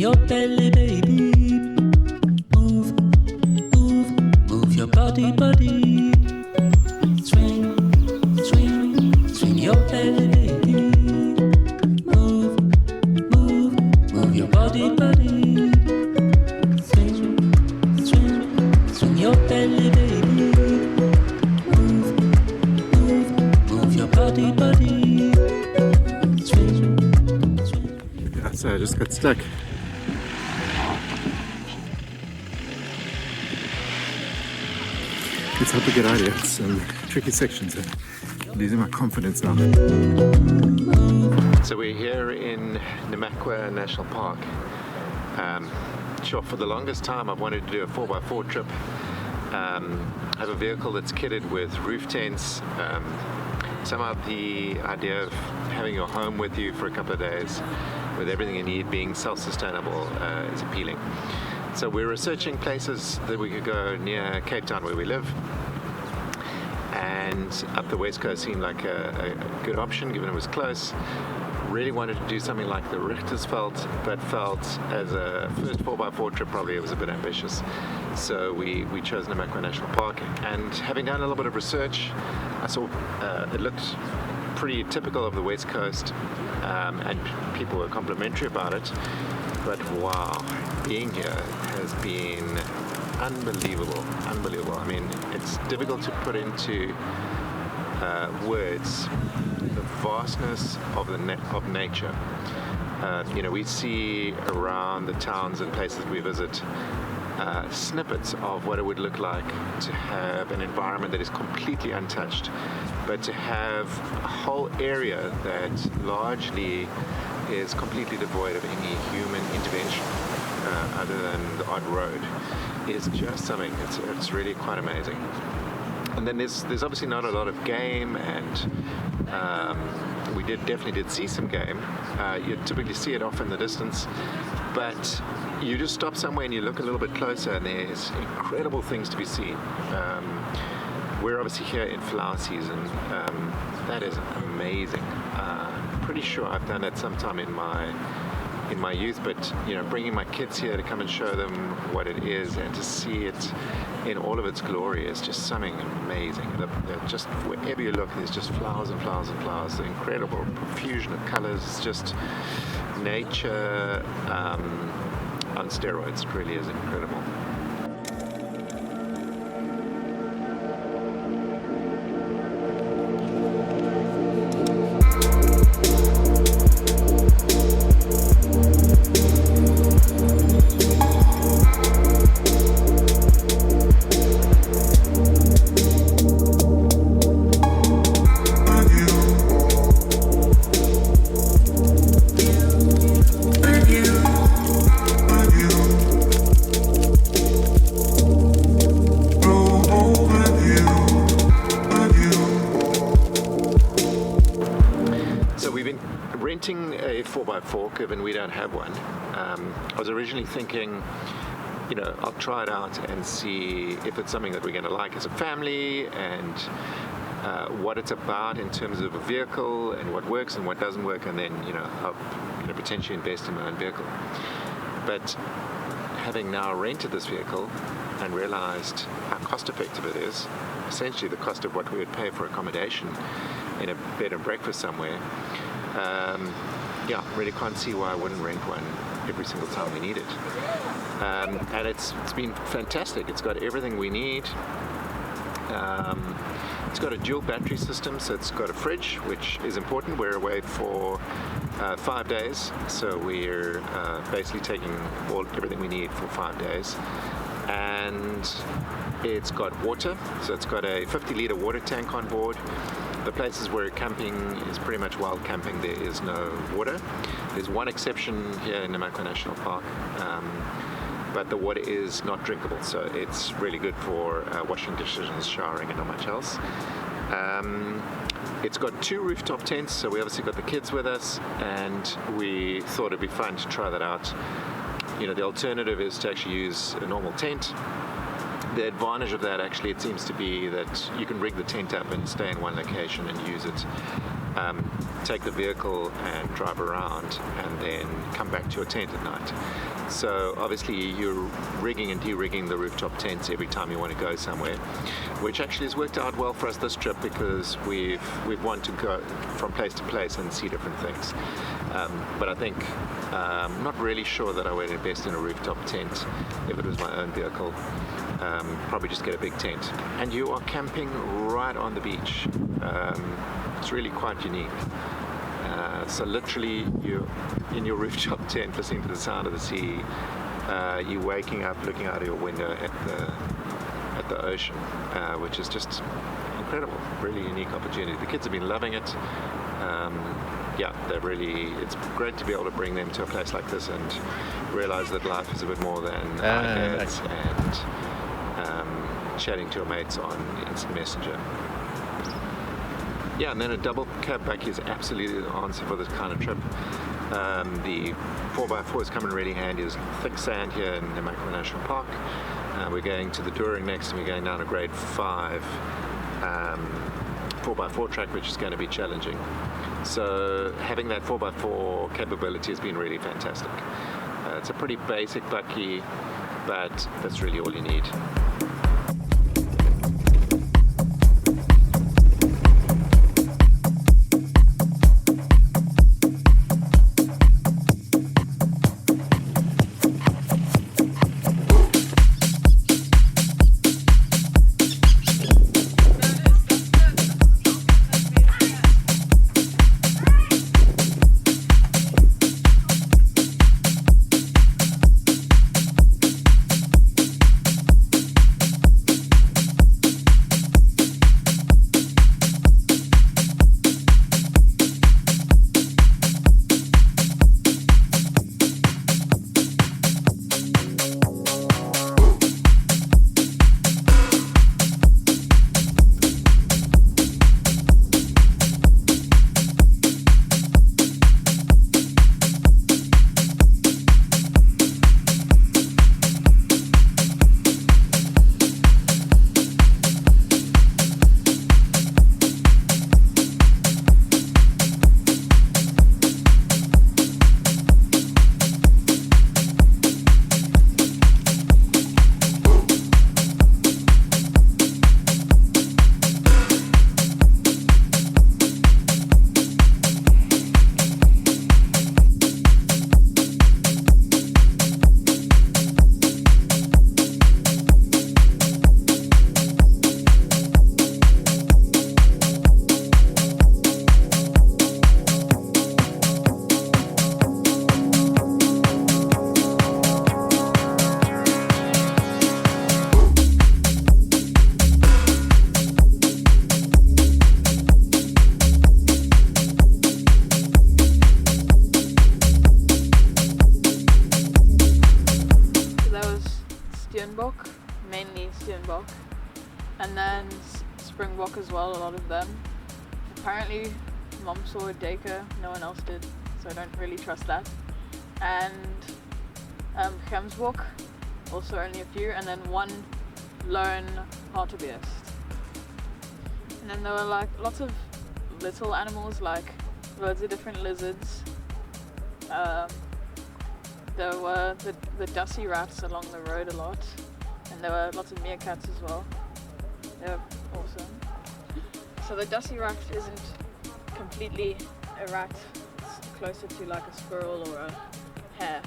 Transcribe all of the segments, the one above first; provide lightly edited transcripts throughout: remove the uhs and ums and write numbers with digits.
your belly, baby. Move, move, move your body, body. Swing, swing, swing your belly, baby. Move, move, move your body, body. Swing, swing, swing your belly, baby. Move, move, move your body, body. Swing, swing. Yeah, so I just got stuck. It's hard to get out of here. It's some tricky sections. I'm losing my confidence now. So we're here in Namaqua National Park. Sure, for the longest time I've wanted to do a 4x4 trip. I have a vehicle that's kitted with roof tents. Somehow the idea of having your home with you for a couple of days with everything you need being self-sustainable is appealing. So we're researching places that we could go near Cape Town where we live, and up the west coast seemed like a good option given it was close. Really wanted to do something like the Richtersveld, but felt as a first 4x4 trip probably it was a bit ambitious. So we chose Namaqua National Park, and having done a little bit of research, I saw it looked pretty typical of the west coast, and people were complimentary about it. But wow, being here has been unbelievable. I mean, it's difficult to put into words the vastness of of nature. We see around the towns and places we visit snippets of what it would look like to have an environment that is completely untouched, but to have a whole area that largely is completely devoid of any human intervention other than the odd road is just something. It's really quite amazing. And then there's obviously not a lot of game, and we definitely did see some game. You typically see it off in the distance, but you just stop somewhere and you look a little bit closer and there's incredible things to be seen. We're obviously here in flower season. That is amazing. Pretty sure I've done it sometime in my youth, but bringing my kids here to come and show them what it is and to see it in all of its glory is just something amazing. Just wherever you look, there's just flowers and flowers and flowers. The incredible profusion of colors, just nature on steroids. It really is incredible. Renting a 4x4, given we don't have one, I was originally thinking, I'll try it out and see if it's something that we're going to like as a family, and what it's about in terms of a vehicle and what works and what doesn't work, and then I'll potentially invest in my own vehicle. But having now rented this vehicle and realized how cost effective it is, essentially the cost of what we would pay for accommodation in a bed and breakfast somewhere, really can't see why I wouldn't rent one every single time we need it. And it's been fantastic. It's got everything we need. It's got a dual battery system, so it's got a fridge, which is important. We're away for 5 days, so we're basically taking everything we need for 5 days. And it's got water, so it's got a 50-litre water tank on board. The places where camping is pretty much wild camping. There is no water. There's one exception here in Namaqua National Park, but the water is not drinkable, so it's really good for washing dishes and showering and not much else. It's got 2 rooftop tents, so we obviously got the kids with us, and we thought it'd be fun to try that out. The alternative is to actually use a normal tent. The advantage of that, actually, it seems to be that you can rig the tent up and stay in one location and use it take the vehicle and drive around and then come back to your tent at night. So obviously you're rigging and de-rigging the rooftop tents every time you want to go somewhere, which actually has worked out well for us this trip because we've wanted to go from place to place and see different things. But I think I'm not really sure that I would invest in a rooftop tent if it was my own vehicle. Probably just get a big tent. And you are camping right on the beach. It's really quite unique. So literally you're in your rooftop tent listening to the sound of the sea. You're waking up looking out of your window at the ocean, which is just incredible, really unique opportunity. The kids have been loving it. It's great to be able to bring them to a place like this and realize that life is a bit more than iPads and chatting to your mates on Instant Messenger. Yeah, and then a double cab back is absolutely the answer for this kind of trip. The 4x4 is coming really handy. There's thick sand here in Namaqua National Park. We're going to the Doring next, and we're going down a grade 5 4x4 track, which is going to be challenging. So having that 4x4 capability has been really fantastic. It's a pretty basic bakkie, but that's really all you need. Mainly Steenbok, and then Springbok as well, a lot of them. Apparently Mom saw a Deka, no one else did, so I don't really trust that. And Gemsbok, also only a few, and then one lone hartebeest. And then there were like lots of little animals, like loads of different lizards. There were the dusty rats along the road a lot, and there were lots of meerkats as well. They were awesome. So the dusty rat isn't completely a rat, it's closer to like a squirrel or a hare.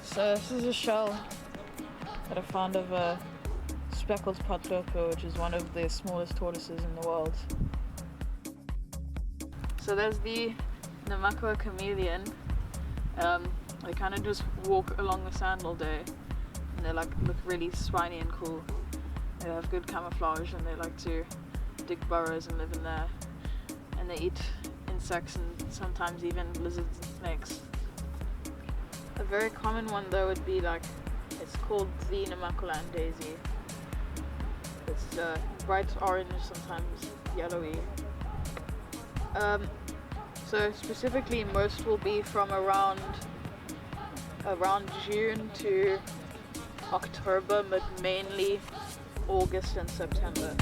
So this is a shell that I found of a speckled potloper, which is one of the smallest tortoises in the world. So there's the Namaqua chameleon. They kind of just walk along the sand all day, and they like look really spiny and cool. They have good camouflage, and they like to dig burrows and live in there. And they eat insects and sometimes even lizards and snakes. A very common one though would be like, it's called the Namaqua daisy. It's bright orange, sometimes yellowy. So specifically, most will be from around June to October, but mainly August and September.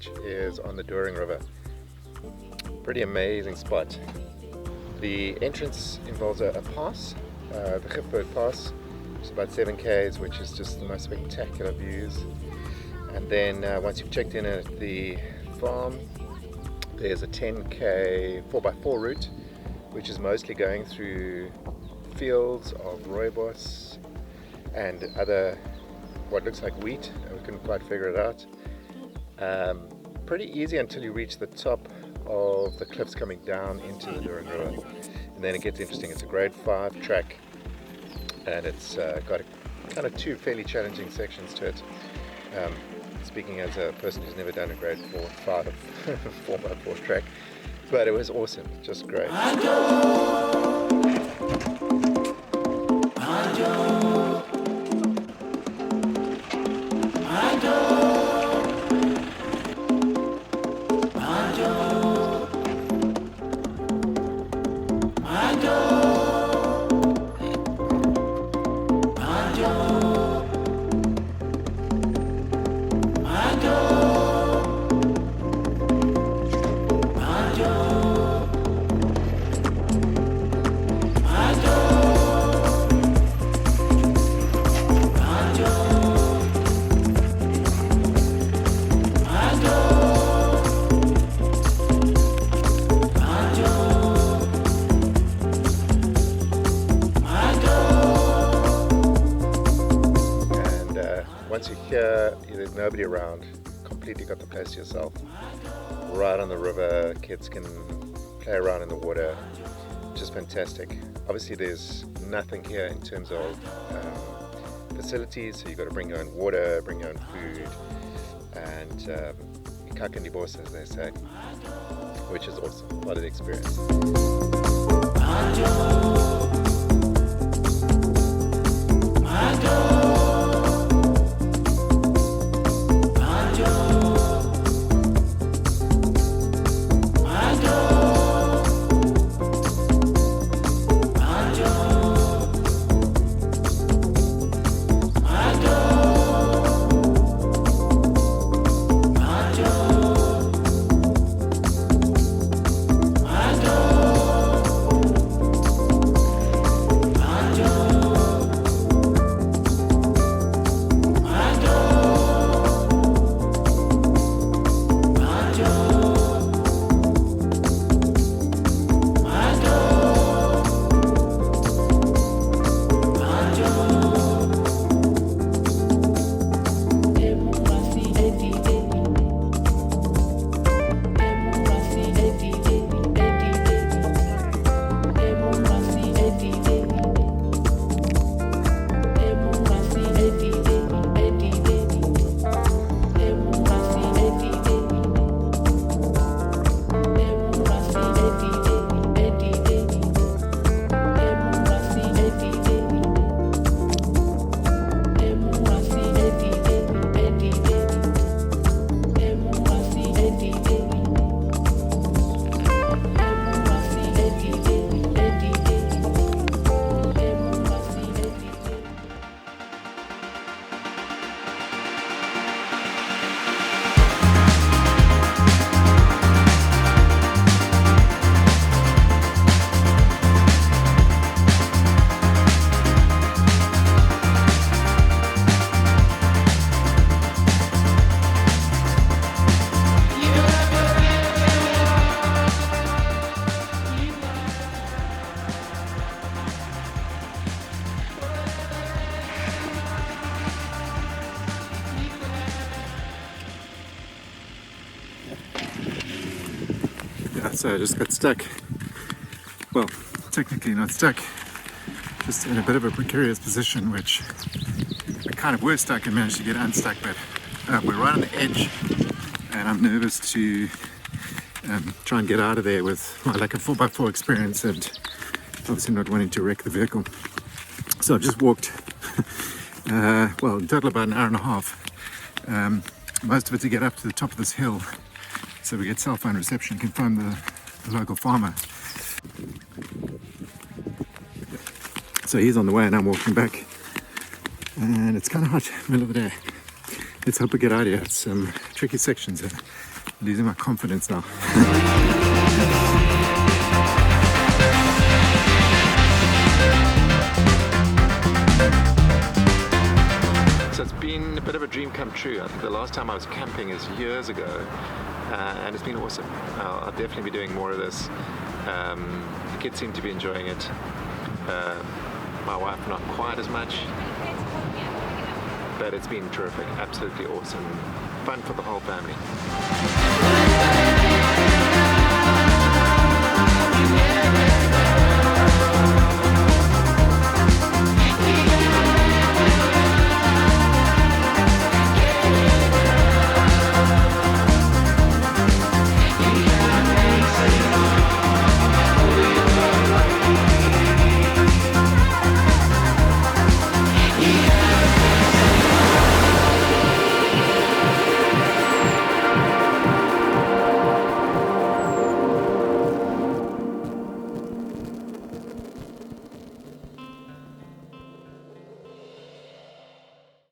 which is on the Doring River. Pretty amazing spot. The entrance involves a pass, the Gifberg Pass, which is about 7 k's, which is just the most spectacular views. And then once you've checked in at the farm, there's a 10k 4x4 route, which is mostly going through fields of rooibos and other, what looks like wheat. We couldn't quite figure it out. Pretty easy until you reach the top of the cliffs coming down into the Doring River. And then it gets interesting. It's a grade 5 track, and it's got kind of 2 fairly challenging sections to it. Speaking as a person who's never done a grade 4-5 4x4 track, but it was awesome, just great. Once you're here, there's nobody around, completely got the place to yourself. Right on the river, kids can play around in the water, just fantastic. Obviously there's nothing here in terms of facilities, so you've got to bring your own water, bring your own food, and kak in die bos, as they say, which is awesome, part of the experience. So I just got stuck. Well, technically not stuck, just in a bit of a precarious position, which I kind of were stuck and managed to get unstuck, but we're right on the edge, and I'm nervous to try and get out of there with my lack of 4x4 experience and obviously not wanting to wreck the vehicle. So I've just walked, well, in total about an hour and a half, most of it to get up to the top of this hill so we get cell phone reception, can phone the local farmer. So he's on the way and I'm walking back, and it's kind of hot, middle of the day. Let's hope we get out of here. It's some tricky sections here. losing my confidence now. So it's been a bit of a dream come true. I think the last time I was camping is years ago, and it's been awesome. I'll definitely be doing more of this. The kids seem to be enjoying it. My wife not quite as much, but it's been terrific, absolutely awesome. Fun for the whole family.